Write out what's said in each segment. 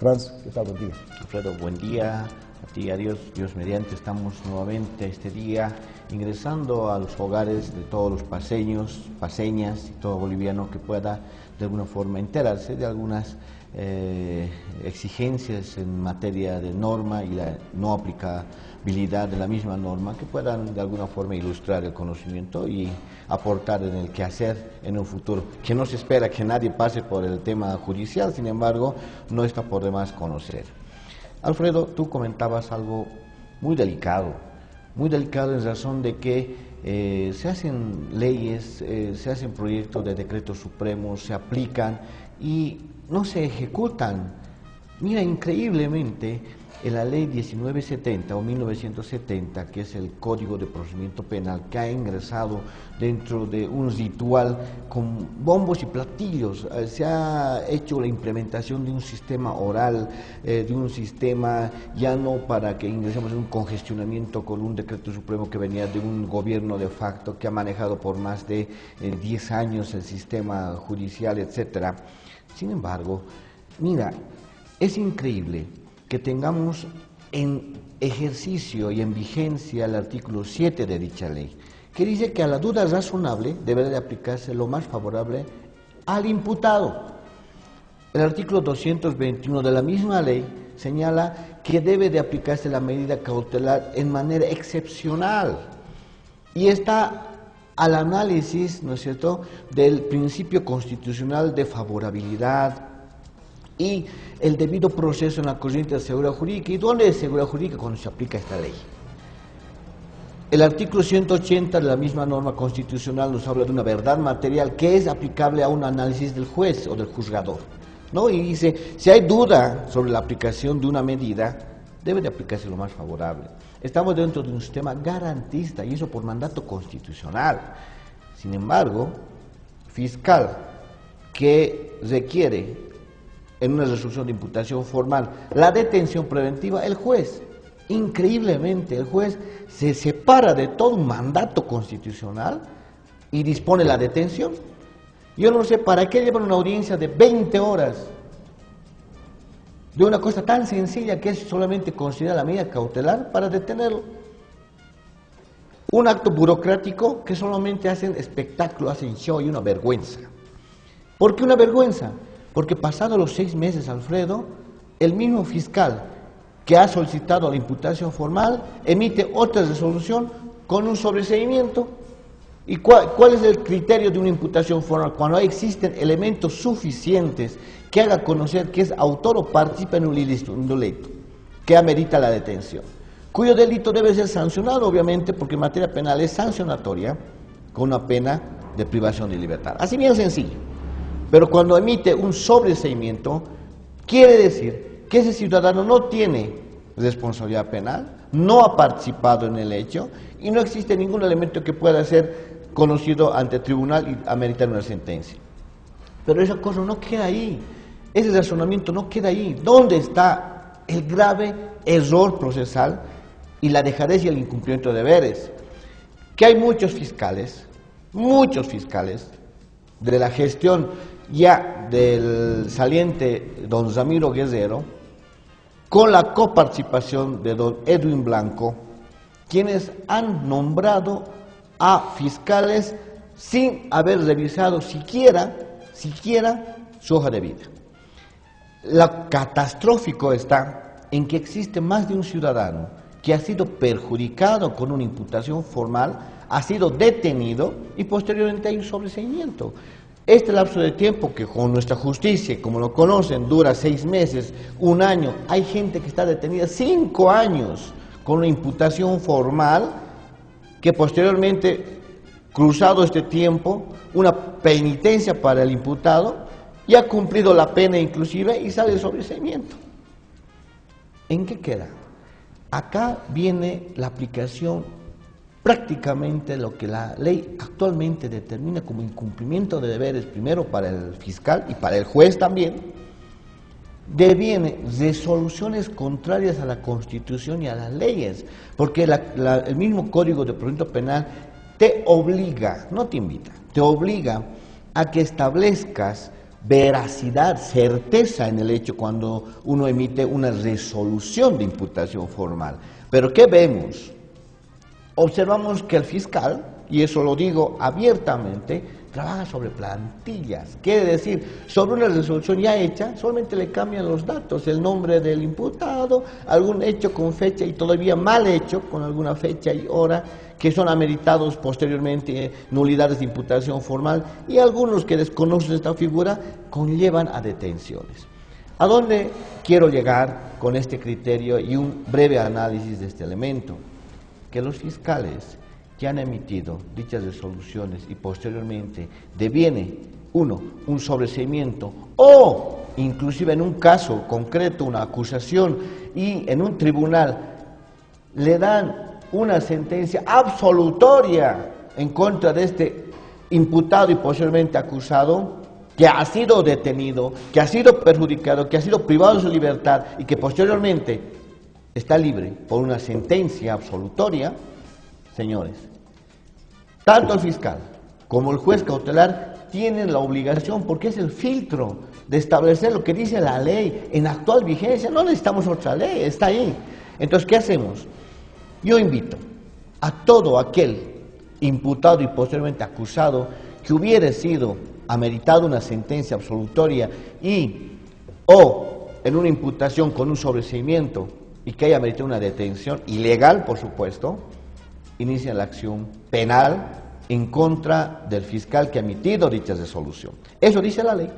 Franz, ¿qué tal? Buen día. Alfredo, buen día. A ti, a Dios mediante, estamos nuevamente este día ingresando a los hogares de todos los paseños, paseñas y todo boliviano que pueda de alguna forma enterarse de algunas exigencias en materia de norma y la no aplicabilidad de la misma norma que puedan de alguna forma ilustrar el conocimiento y aportar en el quehacer en un futuro, que no se espera que nadie pase por el tema judicial, sin embargo, no está por demás conocer. Alfredo, tú comentabas algo muy delicado en razón de que se hacen leyes, se hacen proyectos de decretos supremos, se aplican y no se ejecutan. Mira, increíblemente, en la ley 1970 o 1970, que es el Código de Procedimiento Penal, que ha ingresado dentro de un ritual con bombos y platillos, se ha hecho la implementación de un sistema oral, de un sistema ya no para que ingresemos en un congestionamiento con un decreto supremo que venía de un gobierno de facto que ha manejado por más de 10 años el sistema judicial, etcétera. Sin embargo, mira, es increíble que tengamos en ejercicio y en vigencia el artículo 7 de dicha ley, que dice que a la duda razonable deberá de aplicarse lo más favorable al imputado. El artículo 221 de la misma ley señala que debe de aplicarse la medida cautelar en manera excepcional y está al análisis, ¿no es cierto?, del principio constitucional de favorabilidad y el debido proceso en la corriente de seguridad jurídica. ¿Y dónde es seguridad jurídica? Cuando se aplica esta ley. El artículo 180 de la misma norma constitucional nos habla de una verdad material que es aplicable a un análisis del juez o del juzgador, ¿no? Y dice, si hay duda sobre la aplicación de una medida, debe de aplicarse lo más favorable. Estamos dentro de un sistema garantista y eso por mandato constitucional. Sin embargo, fiscal que requiere en una resolución de imputación formal la detención preventiva, el juez, increíblemente, el juez se separa de todo un mandato constitucional y dispone la detención. Yo no sé para qué llevan una audiencia de 20 horas de una cosa tan sencilla que es solamente considerar la medida cautelar para detenerlo. Un acto burocrático que solamente hacen espectáculo, hacen show y una vergüenza. ¿Por qué una vergüenza? Porque pasados los 6 meses, Alfredo, el mismo fiscal que ha solicitado la imputación formal emite otra resolución con un sobreseimiento. ¿Y cuál es el criterio de una imputación formal? Cuando existen elementos suficientes que haga conocer que es autor o participa en un delito que amerita la detención, cuyo delito debe ser sancionado, obviamente, porque en materia penal es sancionatoria con una pena de privación de libertad. Así bien sencillo. Pero cuando emite un sobreseimiento, quiere decir que ese ciudadano no tiene responsabilidad penal, no ha participado en el hecho y no existe ningún elemento que pueda ser conocido ante el tribunal y ameritar una sentencia. Pero esa cosa no queda ahí, ese razonamiento no queda ahí. ¿Dónde está el grave error procesal y la dejadez y el incumplimiento de deberes? Que hay muchos fiscales de la gestión ya del saliente don Ramiro Guerrero, con la coparticipación de don Edwin Blanco, quienes han nombrado a fiscales sin haber revisado siquiera su hoja de vida. Lo catastrófico está en que existe más de un ciudadano que ha sido perjudicado con una imputación formal, ha sido detenido y posteriormente hay un sobreseimiento. Este lapso de tiempo que con nuestra justicia, como lo conocen, dura 6 meses, 1 año, hay gente que está detenida 5 años con una imputación formal que posteriormente, cruzado este tiempo, una penitencia para el imputado, y ha cumplido la pena inclusive y sale el sobreseimiento. ¿En qué queda? Acá viene la aplicación prácticamente lo que la ley actualmente determina como incumplimiento de deberes, primero para el fiscal y para el juez también, deviene resoluciones contrarias a la Constitución y a las leyes, porque el mismo Código de Procedimiento Penal te obliga, no te invita, te obliga a que establezcas veracidad, certeza en el hecho cuando uno emite una resolución de imputación formal. Pero ¿qué vemos? Observamos que el fiscal, y eso lo digo abiertamente, trabaja sobre plantillas, quiere decir, sobre una resolución ya hecha, solamente le cambian los datos, el nombre del imputado, algún hecho con fecha y todavía mal hecho, con alguna fecha y hora, que son ameritados posteriormente nulidades de imputación formal, y algunos que desconocen esta figura conllevan a detenciones. ¿A dónde quiero llegar con este criterio y un breve análisis de este elemento? Que los fiscales que han emitido dichas resoluciones y posteriormente deviene, uno, un sobreseimiento o inclusive en un caso concreto una acusación y en un tribunal le dan una sentencia absolutoria en contra de este imputado y posteriormente acusado, que ha sido detenido, que ha sido perjudicado, que ha sido privado de su libertad y que posteriormente está libre por una sentencia absolutoria, señores, tanto el fiscal como el juez cautelar tienen la obligación, porque es el filtro de establecer lo que dice la ley en actual vigencia. No necesitamos otra ley, está ahí. Entonces, ¿qué hacemos? Yo invito a todo aquel imputado y posteriormente acusado que hubiera sido ameritado una sentencia absolutoria y o en una imputación con un sobreseimiento y que haya ameritado una detención ilegal, por supuesto, inicia la acción penal en contra del fiscal que ha emitido dicha resolución. Eso dice la ley.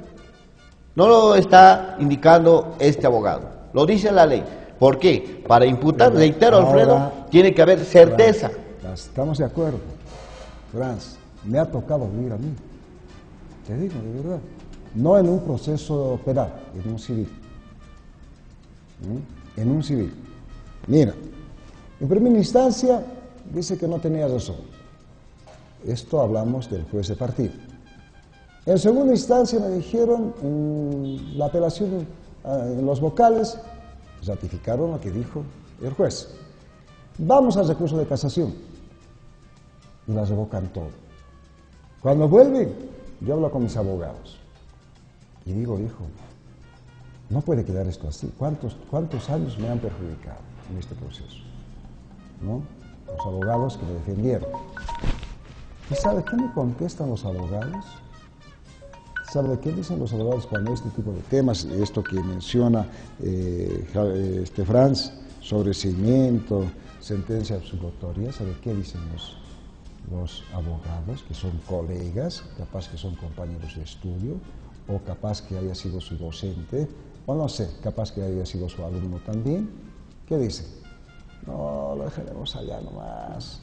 No lo está indicando este abogado, lo dice la ley. ¿Por qué? Para imputar, reitero, Alfredo, tiene que haber certeza. Estamos de acuerdo. Franz, me ha tocado vivir a mí. Te digo, de verdad. No en un proceso penal, en un civil. En un civil. Mira, en primera instancia dice que no tenía razón. Esto hablamos del juez de partido. En segunda instancia me dijeron la apelación en los vocales, ratificaron lo que dijo el juez. Vamos al recurso de casación y la revocan todo. Cuando vuelven, yo hablo con mis abogados y digo, hijo, no puede quedar esto así. ¿Cuántos años me han perjudicado en este proceso? ¿No? Los abogados que me defendieron. ¿Y sabe qué me contestan los abogados? ¿Sabe qué dicen los abogados cuando este tipo de temas, esto que menciona Franz, sobreseimiento, sentencia absolutoria? ¿Sabe qué dicen los abogados, que son colegas, capaz que son compañeros de estudio, o capaz que haya sido su docente, o no sé, capaz que haya sido su alumno también? ¿Qué dicen? No, lo dejaremos allá nomás.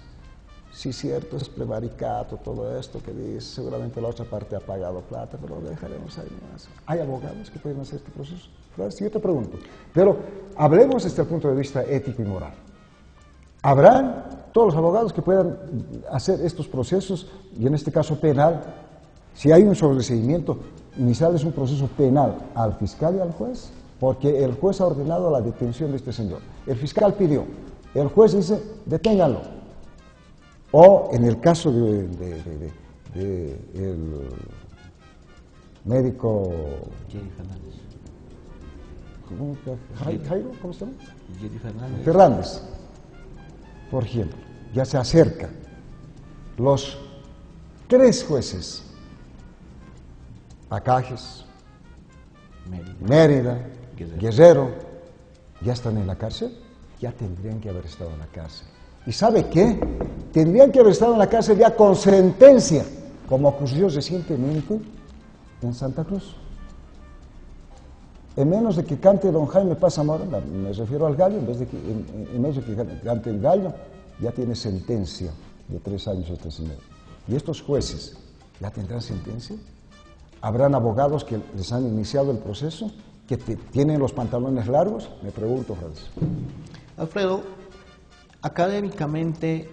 Sí, cierto, es prevaricato, todo esto que dice, seguramente la otra parte ha pagado plata, pero lo dejaremos ahí nomás. ¿Hay abogados que pueden hacer este proceso? Franz, yo te pregunto, pero hablemos desde el punto de vista ético y moral. ¿Habrán todos los abogados que puedan hacer estos procesos, y en este caso penal, si hay un sobreseimiento, iniciarles un proceso penal al fiscal y al juez? Porque el juez ha ordenado la detención de este señor. El fiscal pidió, el juez dice, deténganlo. O en el caso del médico Jerry Fernández. ¿Cómo se llama? Jerry Fernández. Fernández, por ejemplo, ya se acerca. Los 3 jueces, Pacajes, Mérida, Guerrero, ya están en la cárcel, ya tendrían que haber estado en la cárcel. ¿Y sabe qué? Tendrían que haber estado en la cárcel ya con sentencia, como ocurrió recientemente en Santa Cruz. En menos de que cante don Jaime Paz Zamora, me refiero al gallo, en menos de que cante el gallo, ya tiene sentencia de 3 años este señor. ¿Y estos jueces ya tendrán sentencia? ¿Habrán abogados que les han iniciado el proceso, que tienen los pantalones largos? Me pregunto, Franz. Alfredo, académicamente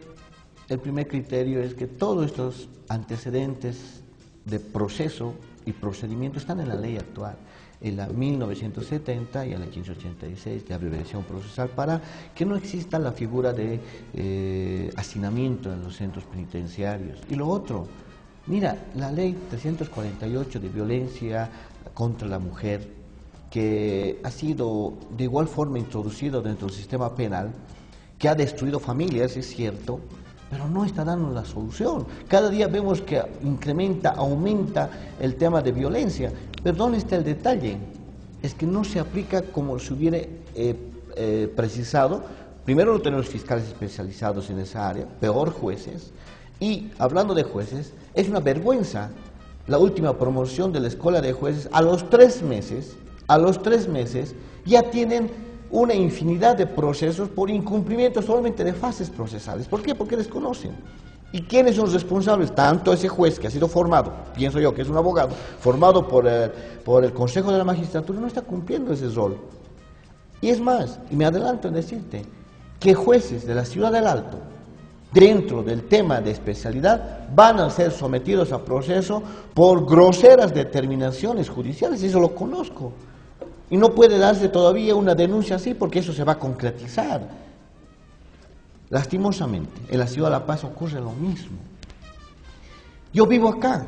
el primer criterio es que todos estos antecedentes de proceso y procedimiento están en la ley actual, en la 1970 y en la 1586 de abreviación procesal, para que no exista la figura de hacinamiento en los centros penitenciarios. Y lo otro, mira, la ley 348 de violencia contra la mujer, que ha sido de igual forma introducido dentro del sistema penal, que ha destruido familias, es cierto, pero no está dando la solución. Cada día vemos que incrementa, aumenta el tema de violencia. Pero ¿dónde está el detalle? Es que no se aplica como se hubiera precisado. Primero, no tenemos fiscales especializados en esa área, peor jueces. Y hablando de jueces, es una vergüenza la última promoción de la Escuela de Jueces. A los 3 meses ya tienen una infinidad de procesos por incumplimiento solamente de fases procesales. ¿Por qué? Porque desconocen. ¿Y quiénes son los responsables? Tanto ese juez que ha sido formado, pienso yo que es un abogado, formado por el Consejo de la Magistratura, no está cumpliendo ese rol. Y es más, y me adelanto en decirte, que jueces de la Ciudad del Alto, dentro del tema de especialidad, van a ser sometidos a proceso por groseras determinaciones judiciales, eso lo conozco. Y no puede darse todavía una denuncia así porque eso se va a concretizar. Lastimosamente, en la Ciudad de La Paz ocurre lo mismo. Yo vivo acá,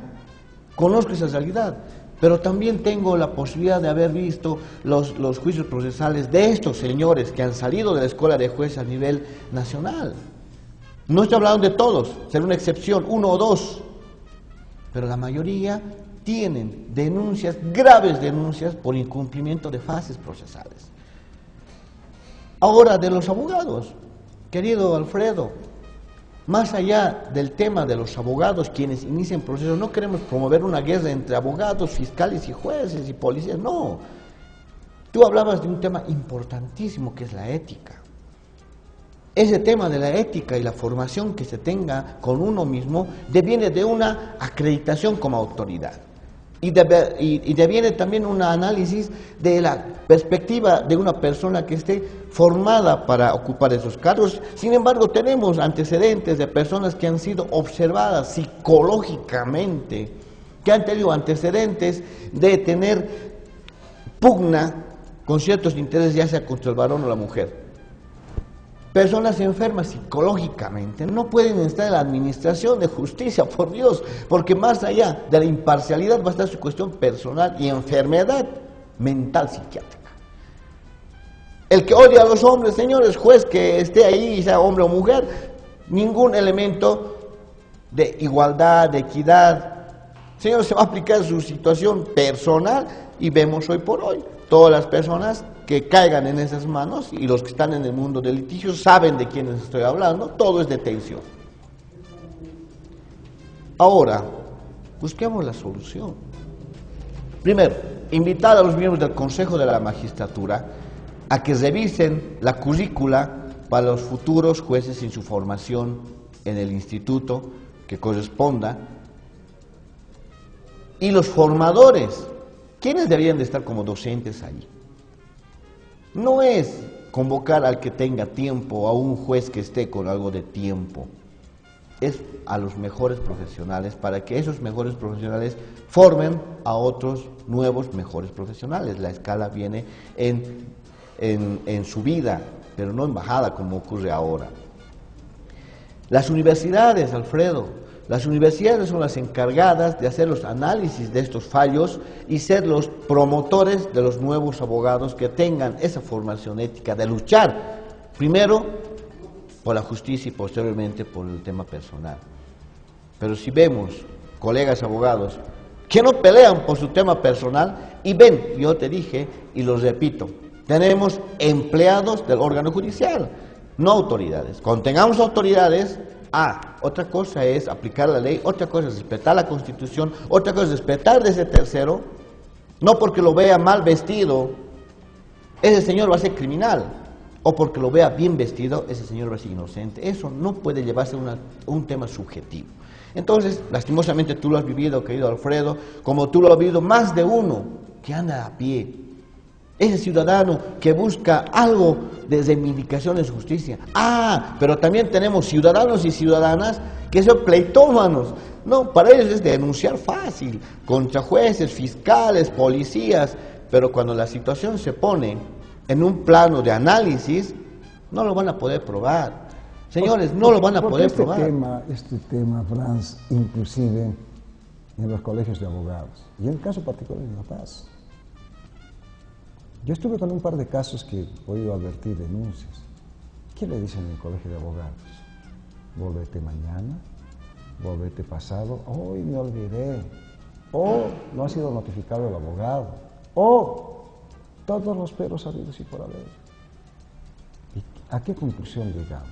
conozco esa realidad, pero también tengo la posibilidad de haber visto los juicios procesales de estos señores que han salido de la Escuela de Jueces a nivel nacional. No estoy hablando de todos, será una excepción, 1 o 2, pero la mayoría tienen denuncias, graves denuncias por incumplimiento de fases procesales. Ahora, de los abogados, querido Alfredo, más allá del tema de los abogados, quienes inician procesos, no queremos promover una guerra entre abogados, fiscales y jueces y policías, no. Tú hablabas de un tema importantísimo que es la ética. Ese tema de la ética y la formación que se tenga con uno mismo deviene de una acreditación como autoridad. Y deviene también un análisis de la perspectiva de una persona que esté formada para ocupar esos cargos. Sin embargo, tenemos antecedentes de personas que han sido observadas psicológicamente, que han tenido antecedentes de tener pugna con ciertos intereses, ya sea contra el varón o la mujer. Personas enfermas psicológicamente no pueden estar en la administración de justicia, por Dios, porque más allá de la imparcialidad va a estar su cuestión personal y enfermedad mental psiquiátrica. El que odia a los hombres, señores, juez que esté ahí, sea hombre o mujer, ningún elemento de igualdad, de equidad. Señores, se va a aplicar su situación personal y vemos hoy por hoy todas las personas que caigan en esas manos, y los que están en el mundo del litigio saben de quiénes estoy hablando, todo es detención. Ahora, busquemos la solución. Primero, invitar a los miembros del Consejo de la Magistratura a que revisen la currícula para los futuros jueces en su formación en el instituto que corresponda, y los formadores, ¿quiénes deberían de estar como docentes ahí? No es convocar al que tenga tiempo o a un juez que esté con algo de tiempo, es a los mejores profesionales para que esos mejores profesionales formen a otros nuevos mejores profesionales. La escala viene en subida, pero no en bajada como ocurre ahora. Las universidades, Alfredo, las universidades son las encargadas de hacer los análisis de estos fallos y ser los promotores de los nuevos abogados que tengan esa formación ética de luchar, primero por la justicia y posteriormente por el tema personal. Pero si vemos colegas abogados que no pelean por su tema personal y ven, yo te dije y lo repito, tenemos empleados del órgano judicial, no autoridades. Cuando tengamos autoridades, otra cosa es aplicar la ley, otra cosa es respetar la Constitución, otra cosa es respetar de ese tercero, no porque lo vea mal vestido, ese señor va a ser criminal, o porque lo vea bien vestido, ese señor va a ser inocente. Eso no puede llevarse a un tema subjetivo. Entonces, lastimosamente tú lo has vivido, querido Alfredo, como tú lo has vivido más de uno que anda a pie. Ese ciudadano que busca algo de reivindicación de su justicia. Pero también tenemos ciudadanos y ciudadanas que son pleitómanos. No, para ellos es denunciar fácil, contra jueces, fiscales, policías, pero cuando la situación se pone en un plano de análisis, no lo van a poder probar. Señores, no lo van a poder probar. Este tema, Franz, inclusive en los colegios de abogados, y en el caso particular de La Paz. Yo estuve con un par de casos que he podido advertir denuncias. ¿Qué le dicen en el colegio de abogados? Volvete mañana, volvete pasado, hoy me olvidé, o no ha sido notificado el abogado, o todos los peros habidos y por haber. ¿Y a qué conclusión llegamos?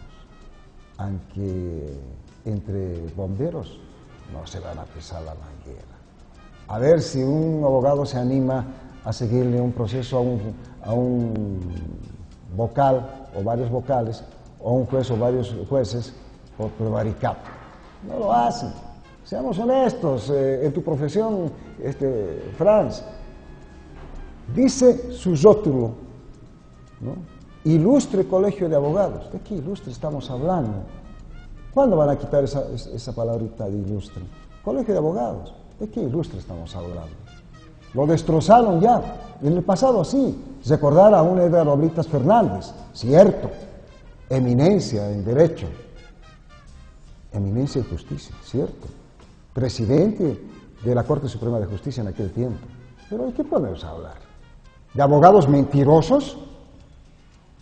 Aunque entre bomberos no se van a pisar la manguera. A ver si un abogado se anima a seguirle un proceso a un vocal o varios vocales, o un juez o varios jueces por prevaricato. No lo hacen. Seamos honestos, en tu profesión, Franz, dice su rótulo, ¿no? Ilustre Colegio de Abogados. ¿De qué ilustre estamos hablando? ¿Cuándo van a quitar esa palabrita de ilustre? Colegio de Abogados. ¿De qué ilustre estamos hablando? Lo destrozaron ya. En el pasado sí. Recordar a un Edgar Oblitas Fernández, cierto. Eminencia en Derecho. Eminencia en Justicia, cierto. Presidente de la Corte Suprema de Justicia en aquel tiempo. Pero ¿de qué podemos hablar? ¿De abogados mentirosos?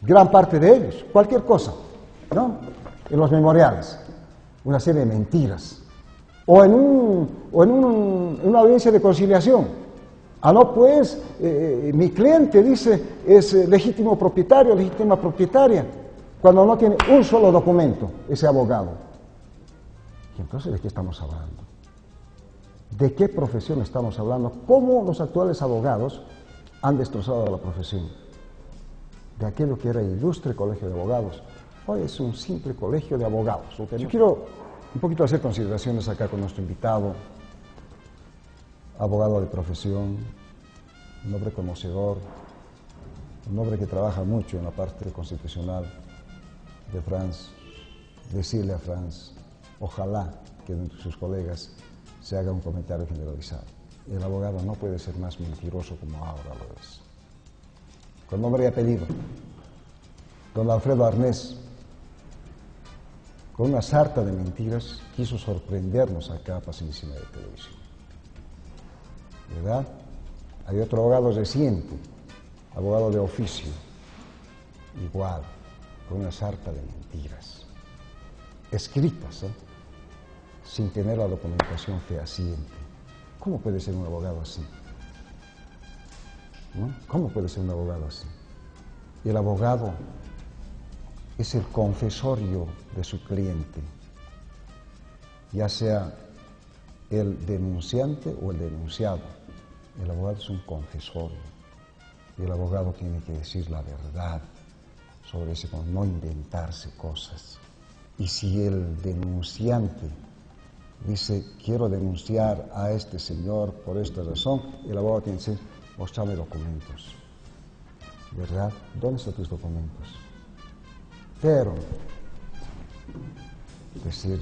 Gran parte de ellos, cualquier cosa, ¿no? En los memoriales, una serie de mentiras. O en una audiencia de conciliación. Ah, no, pues, mi cliente dice es legítimo propietario, legítima propietaria, cuando no tiene un solo documento, ese abogado. ¿Y entonces de qué estamos hablando? ¿De qué profesión estamos hablando? ¿Cómo los actuales abogados han destrozado a la profesión? De aquello que era ilustre colegio de abogados. Hoy es un simple colegio de abogados. Yo quiero un poquito hacer consideraciones acá con nuestro invitado, abogado de profesión, un hombre conocedor, un hombre que trabaja mucho en la parte constitucional de Franz. Decirle a Franz, ojalá que entre sus colegas se haga un comentario generalizado. El abogado no puede ser más mentiroso como ahora lo es. Con nombre y apellido, don Alfredo Arnés, con una sarta de mentiras, quiso sorprendernos acá, Pacísima de Televisión. ¿Verdad? Hay otro abogado reciente, abogado de oficio, igual, con una sarta de mentiras, escritas, sin tener la documentación fehaciente. ¿Cómo puede ser un abogado así? ¿No? ¿Cómo puede ser un abogado así? El abogado es el confesorio de su cliente, ya sea el denunciante o el denunciado. El abogado es un confesorio. Y el abogado tiene que decir la verdad sobre ese, no inventarse cosas. Y si el denunciante dice, quiero denunciar a este señor por esta razón, el abogado tiene que decir, mostrame documentos. ¿Verdad? ¿Dónde están tus documentos? Pero, decir,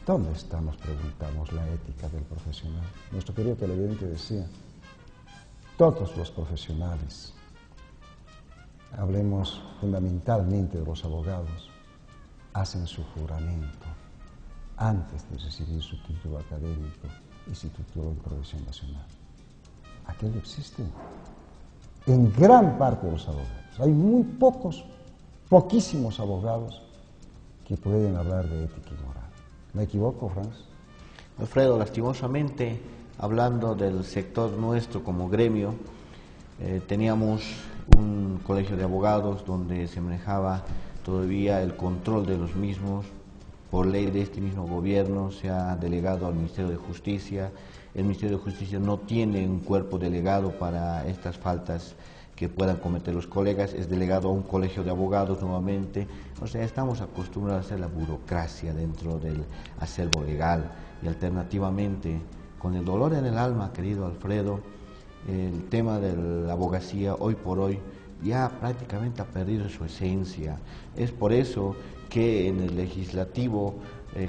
¿dónde está, nos preguntamos, la ética del profesional? Nuestro querido televidente decía, todos los profesionales, hablemos fundamentalmente de los abogados, hacen su juramento antes de recibir su título académico y su título en Progresión Nacional. Aquello existe en gran parte de los abogados. Hay muy poquísimos abogados que pueden hablar de ética y moral. ¿Me equivoco, Franz? Alfredo, lastimosamente, hablando del sector nuestro como gremio, teníamos un colegio de abogados donde se manejaba todavía el control de los mismos. Por ley de este mismo gobierno se ha delegado al Ministerio de Justicia. El Ministerio de Justicia no tiene un cuerpo delegado para estas faltas que puedan cometer los colegas, es delegado a un colegio de abogados nuevamente. O sea, estamos acostumbrados a hacer la burocracia dentro del acervo legal. Y alternativamente, con el dolor en el alma, querido Alfredo, el tema de la abogacía hoy por hoy ya prácticamente ha perdido su esencia. Es por eso que en el legislativo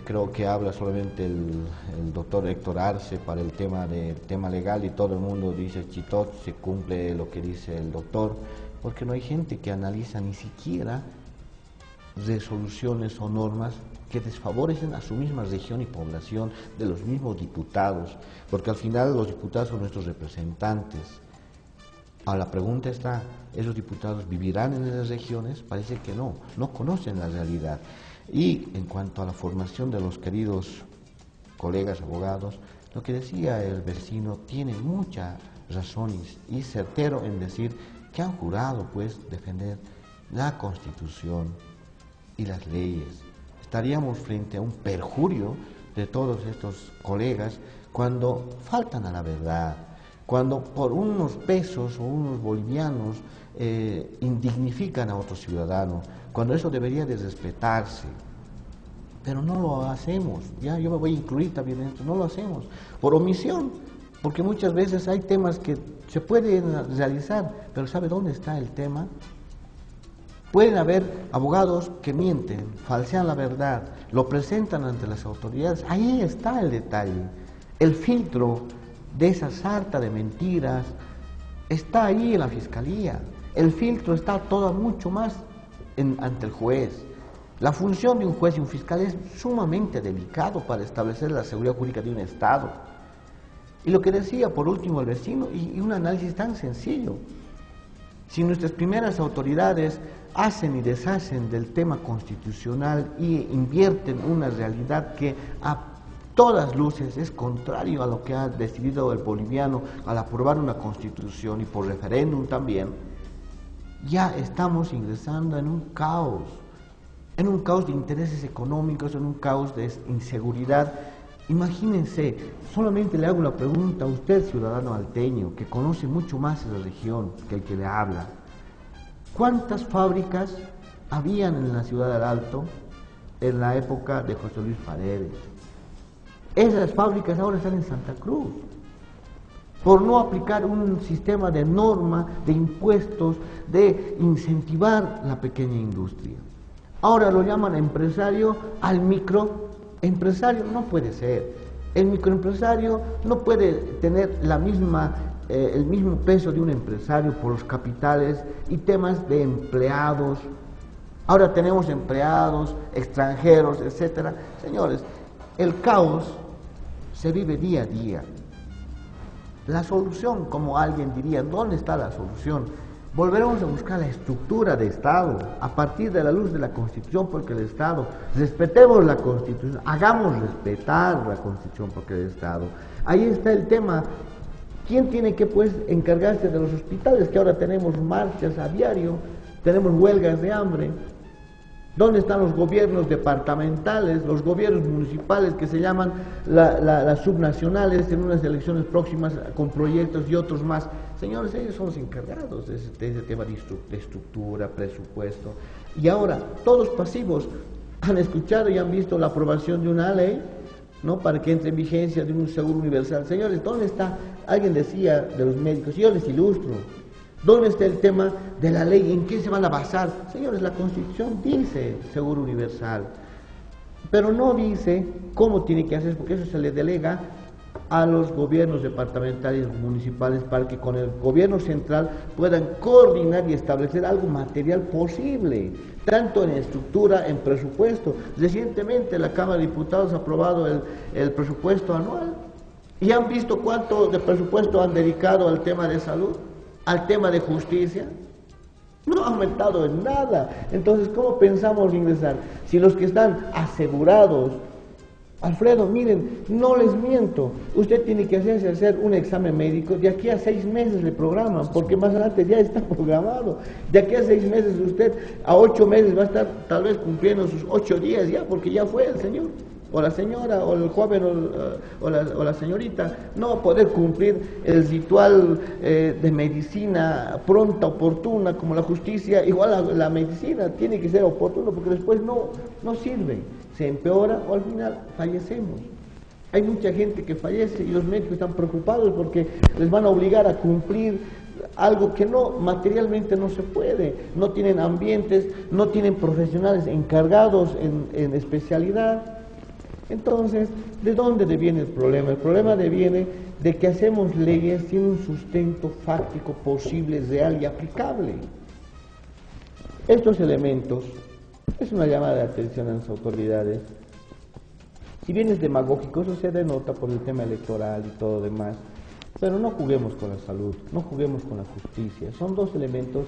creo que habla solamente el doctor Héctor Arce para el tema legal y todo el mundo dice chitot, se cumple lo que dice el doctor, porque no hay gente que analiza ni siquiera resoluciones o normas que desfavorecen a su misma región y población, de los mismos diputados, porque al final los diputados son nuestros representantes. Ahora la pregunta está, ¿esos diputados vivirán en esas regiones? Parece que no conocen la realidad. Y en cuanto a la formación de los queridos colegas abogados, lo que decía el vecino tiene muchas razones y certero en decir que han jurado pues defender la Constitución y las leyes. Estaríamos frente a un perjurio de todos estos colegas cuando faltan a la verdad, cuando por unos pesos o unos bolivianos indignifican a otro ciudadano, cuando eso debería de respetarse. Pero no lo hacemos, ya yo me voy a incluir también en esto, no lo hacemos, por omisión, porque muchas veces hay temas que se pueden realizar, pero ¿sabe dónde está el tema? Pueden haber abogados que mienten, falsean la verdad, lo presentan ante las autoridades, ahí está el detalle, el filtro de esa sarta de mentiras está ahí en la fiscalía, el filtro está todo mucho más ante el juez. La función de un juez y un fiscal es sumamente delicado para establecer la seguridad jurídica de un Estado. Y lo que decía por último el vecino, y un análisis tan sencillo, si nuestras primeras autoridades hacen y deshacen del tema constitucional y invierten una realidad que a todas luces es contrario a lo que ha decidido el boliviano al aprobar una constitución y por referéndum también, ya estamos ingresando en un caos de intereses económicos, en un caos de inseguridad. Imagínense, solamente le hago una pregunta a usted, ciudadano alteño, que conoce mucho más de la región que el que le habla. ¿Cuántas fábricas habían en la ciudad del Alto en la época de José Luis Paredes? Esas fábricas ahora están en Santa Cruz, por no aplicar un sistema de norma, de impuestos, de incentivar la pequeña industria. Ahora lo llaman empresario al microempresario, no puede ser. El microempresario no puede tener el mismo peso de un empresario por los capitales y temas de empleados. Ahora tenemos empleados, extranjeros, etcétera. Señores, el caos se vive día a día. La solución, como alguien diría, ¿dónde está la solución? Volveremos a buscar la estructura de Estado a partir de la luz de la Constitución, porque el Estado, respetemos la Constitución, hagamos respetar la Constitución porque el Estado. Ahí está el tema. ¿Quién tiene que pues encargarse de los hospitales? Que ahora tenemos marchas a diario, tenemos huelgas de hambre. ¿Dónde están los gobiernos departamentales, los gobiernos municipales que se llaman las subnacionales en unas elecciones próximas con proyectos y otros más? Señores, ellos son los encargados de ese tema de estructura, presupuesto. Y ahora, todos pasivos han escuchado y han visto la aprobación de una ley, ¿no?, para que entre en vigencia de un seguro universal. Señores, ¿dónde está? Alguien decía de los médicos, yo les ilustro. ¿Dónde está el tema de la ley? ¿En qué se van a basar? Señores, la Constitución dice seguro universal, pero no dice cómo tiene que hacerse, porque eso se le delega a los gobiernos departamentales y municipales para que con el gobierno central puedan coordinar y establecer algo material posible, tanto en estructura, en presupuesto. Recientemente la Cámara de Diputados ha aprobado el presupuesto anual y han visto cuánto de presupuesto han dedicado al tema de salud, al tema de justicia. No ha aumentado en nada. Entonces, ¿cómo pensamos ingresar? Si los que están asegurados, Alfredo, miren, no les miento, usted tiene que hacer un examen médico, de aquí a 6 meses le programan, porque más adelante ya está programado. De aquí a 6 meses usted, a 8 meses va a estar tal vez cumpliendo sus 8 días ya, porque ya fue el señor, o la señora, o el joven, o la señorita. No poder cumplir el ritual de medicina pronta, oportuna, como la justicia. Igual la medicina tiene que ser oportuna, porque después no sirve, se empeora o al final fallecemos. Hay mucha gente que fallece y los médicos están preocupados porque les van a obligar a cumplir algo que materialmente no se puede. No tienen ambientes, no tienen profesionales encargados en especialidad. Entonces, ¿de dónde deviene el problema? El problema deviene de que hacemos leyes sin un sustento fáctico posible, real y aplicable. Estos elementos Es una llamada de atención a las autoridades. Si bien es demagógico, eso se denota por el tema electoral y todo demás, pero no juguemos con la salud, no juguemos con la justicia. Son dos elementos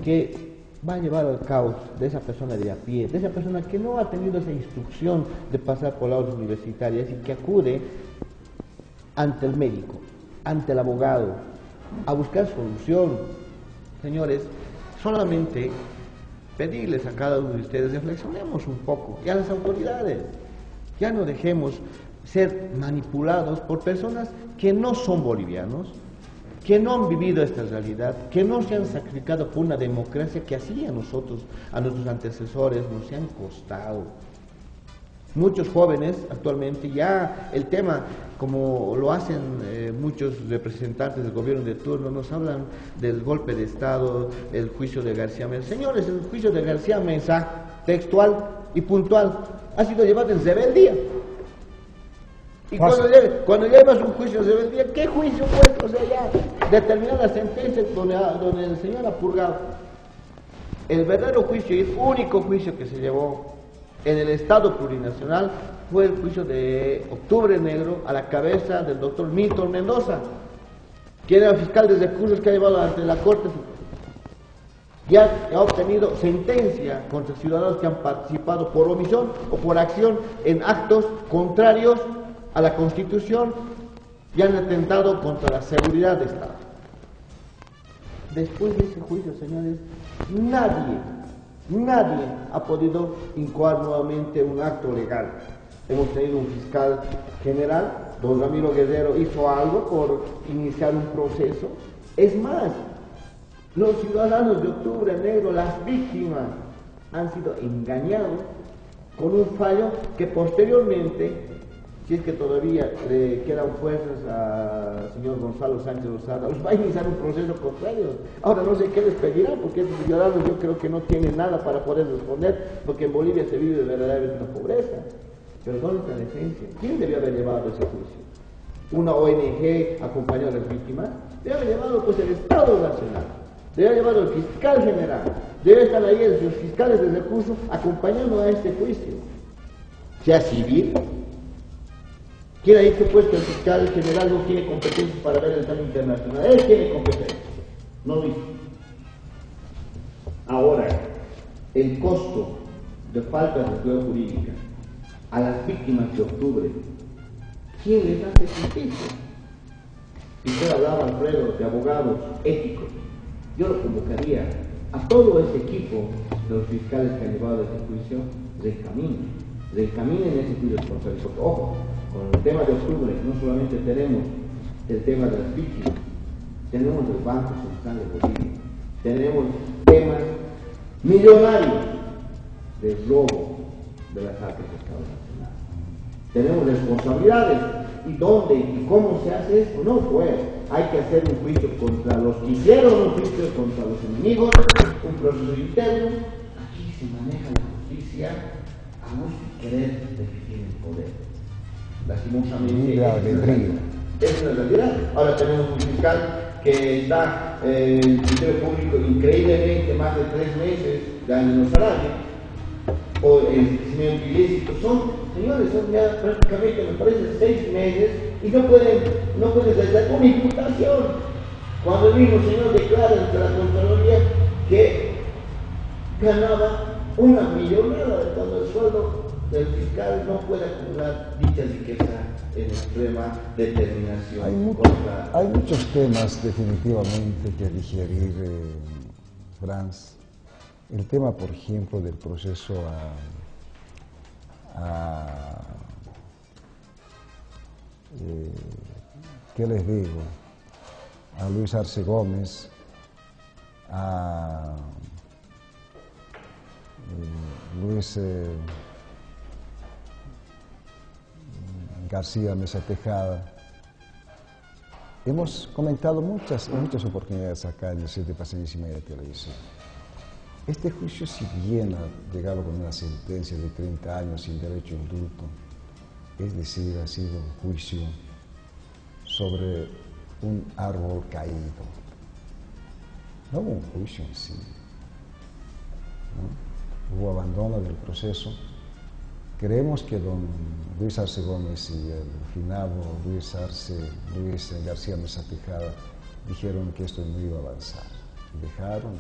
que van a llevar al caos de esa persona de a pie, de esa persona que no ha tenido esa instrucción de pasar por las universitarias y que acude ante el médico, ante el abogado, a buscar solución. Señores, solamente pedirles a cada uno de ustedes, reflexionemos un poco, y a las autoridades, ya no dejemos ser manipulados por personas que no son bolivianos, que no han vivido esta realidad, que no se han sacrificado por una democracia que así a nosotros, a nuestros antecesores, nos han costado. Muchos jóvenes actualmente ya el tema, como lo hacen muchos representantes del gobierno de turno, nos hablan del golpe de Estado, el juicio de García Meza. Señores, el juicio de García Meza, textual y puntual, ha sido llevado en rebeldía. Y cuando llevas un juicio de rebeldía, ¿qué juicio fue? O sea, ya determinar la sentencia donde el señor ha purgado. El verdadero juicio y el único juicio que se llevó en el Estado plurinacional fue el juicio de Octubre Negro a la cabeza del doctor Milton Mendoza, quien era fiscal de recursos que ha llevado ante la Corte. Ya ha obtenido sentencia contra ciudadanos que han participado por omisión o por acción en actos contrarios a la Constitución y han atentado contra la seguridad de Estado. Después de ese juicio, señores, nadie ha podido incoar nuevamente un acto legal. Hemos tenido un fiscal general, don Ramiro Guerrero, hizo algo por iniciar un proceso. Es más, los ciudadanos de Octubre Negro, las víctimas, han sido engañados con un fallo que posteriormente, si es que todavía le quedan fuerzas al señor Gonzalo Sánchez Lozada, pues va a iniciar un proceso contra ellos. Ahora no sé qué les pedirán, porque estos ciudadanos yo creo que no tienen nada para poder responder, porque en Bolivia se vive verdaderamente una pobreza. Pero ¿dónde está la defensa? ¿Quién debió haber llevado ese juicio? ¿Una ONG acompañó a las víctimas? Debe haber llevado pues el Estado Nacional, debe haber llevado el fiscal general, debe estar ahí los fiscales de recursos acompañando a este juicio, sea civil. ¿Quién ha dicho pues que el fiscal general no tiene competencia para ver el tema internacional? Él tiene competencia, no dice. Ahora, el costo de falta de seguridad jurídica a las víctimas de Octubre, ¿quién les hace justicia? Si usted hablaba, Alfredo, de abogados éticos, yo lo convocaría a todo ese equipo de los fiscales que han llevado ese juicio, recaminen ese juicio responsable, porque ojo, con el tema de Octubre no solamente tenemos el tema de las víctimas, tenemos el Banco Central de Bolivia, tenemos temas millonarios del robo de las arcas del Estado Nacional, tenemos responsabilidades, y dónde y cómo se hace eso, no pues, hay que hacer un juicio contra los que hicieron un juicio contra los enemigos, un proceso interno. Aquí se maneja la justicia a gusto y querer de que tiene el poder. Lastimosamente, es una realidad. Ahora tenemos un fiscal que está en el Ministerio Público increíblemente más de 3 meses de año salario, o enriquecimiento ilícito, señores, son ya prácticamente, me parece, 6 meses y no pueden realizar una imputación. Cuando el mismo señor declara ante la Contraloría que ganaba una millonada de todo el sueldo del fiscal, no puede acumular dicha riqueza en extrema determinación. Hay muchos temas definitivamente que digerir, Franz. El tema, por ejemplo, del proceso ¿qué les digo? A Luis Arce Gómez, a Luis García Meza Tejada. Hemos comentado muchas oportunidades acá en el set de Pasadísima de Televisión. Este juicio, si bien ha llegado con una sentencia de 30 años sin derecho a indulto, es decir, ha sido un juicio sobre un árbol caído. No hubo un juicio en sí, ¿no? Hubo abandono del proceso. Creemos que don Luis Arce Gómez y el finado Luis García Meza Tejada dijeron que esto no iba a avanzar. Dejaron,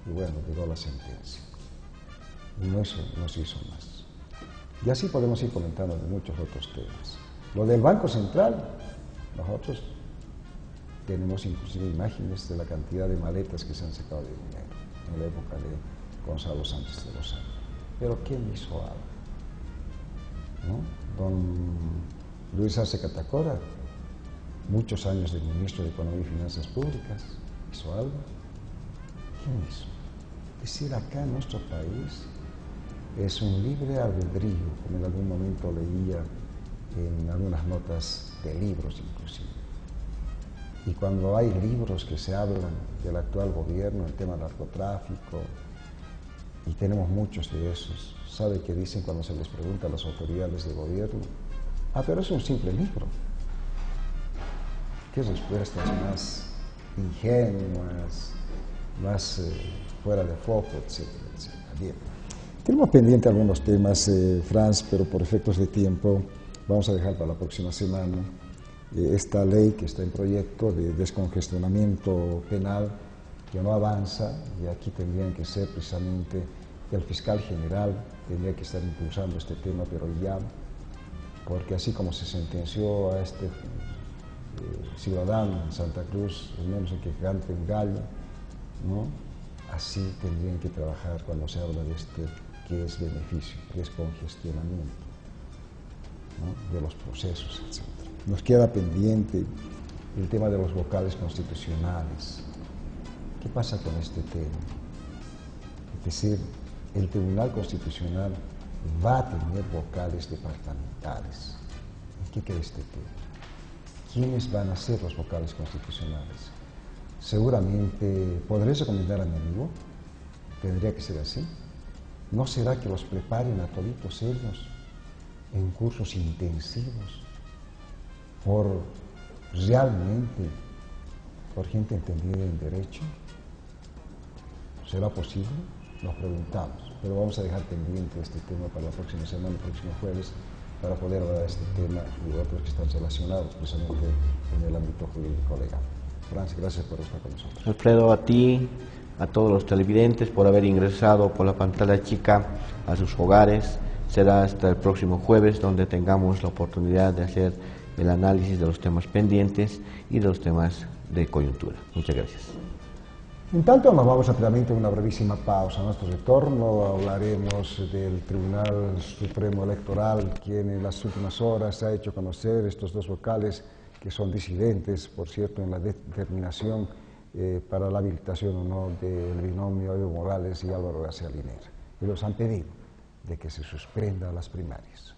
y bueno, llegó la sentencia. Y no se hizo más. Y así podemos ir comentando de muchos otros temas. Lo del Banco Central, nosotros tenemos inclusive imágenes de la cantidad de maletas que se han sacado de dinero en la época de Gonzalo Sánchez de Lozano. Pero ¿quién hizo algo? ¿No? Don Luis Arce Catacora, muchos años de ministro de Economía y Finanzas Públicas, ¿hizo algo? ¿Quién hizo? Es decir, acá en nuestro país es un libre albedrío, como en algún momento leía en algunas notas de libros inclusive. Y cuando hay libros que se hablan del actual gobierno, el tema del narcotráfico, y tenemos muchos de esos, ¿sabe qué dicen cuando se les pregunta a las autoridades de gobierno? Ah, pero es un simple libro. ¿Qué respuestas más ingenuas, más fuera de foco, etcétera, etcétera? Bien. Tenemos pendiente algunos temas, Franz, pero por efectos de tiempo vamos a dejar para la próxima semana esta ley que está en proyecto de descongestionamiento penal, que no avanza, y aquí tendrían que ser precisamente el fiscal general, tendría que estar impulsando este tema, pero ya, porque así como se sentenció a este ciudadano en Santa Cruz, al menos en que cante un gallo, ¿no? Así tendrían que trabajar cuando se habla de este que es beneficio, descongestionamiento, ¿no? De los procesos, etc. Nos queda pendiente el tema de los vocales constitucionales. ¿Qué pasa con este tema? Es decir, el Tribunal Constitucional va a tener vocales departamentales. ¿En qué queda este tema? ¿Quiénes van a ser los vocales constitucionales? Seguramente, ¿podré recomendar a mi amigo? ¿Tendría que ser así? ¿No será que los preparen a toditos ellos en cursos intensivos realmente por gente entendida en derecho? ¿Será posible? Nos preguntamos, pero vamos a dejar pendiente este tema para la próxima semana, el próximo jueves, para poder hablar de este tema y de otros que están relacionados precisamente en el ámbito jurídico legal. Franz, gracias por estar con nosotros. Alfredo, a ti, a todos los televidentes por haber ingresado por la pantalla chica a sus hogares. Será hasta el próximo jueves donde tengamos la oportunidad de hacer el análisis de los temas pendientes y de los temas de coyuntura. Muchas gracias. En tanto, nos vamos rápidamente a una brevísima pausa. A nuestro retorno hablaremos del Tribunal Supremo Electoral, quien en las últimas horas ha hecho conocer estos dos vocales que son disidentes, por cierto, en la determinación para la habilitación o no del binomio Evo Morales y Álvaro García Linera. Ellos han pedido de que se suspenda las primarias.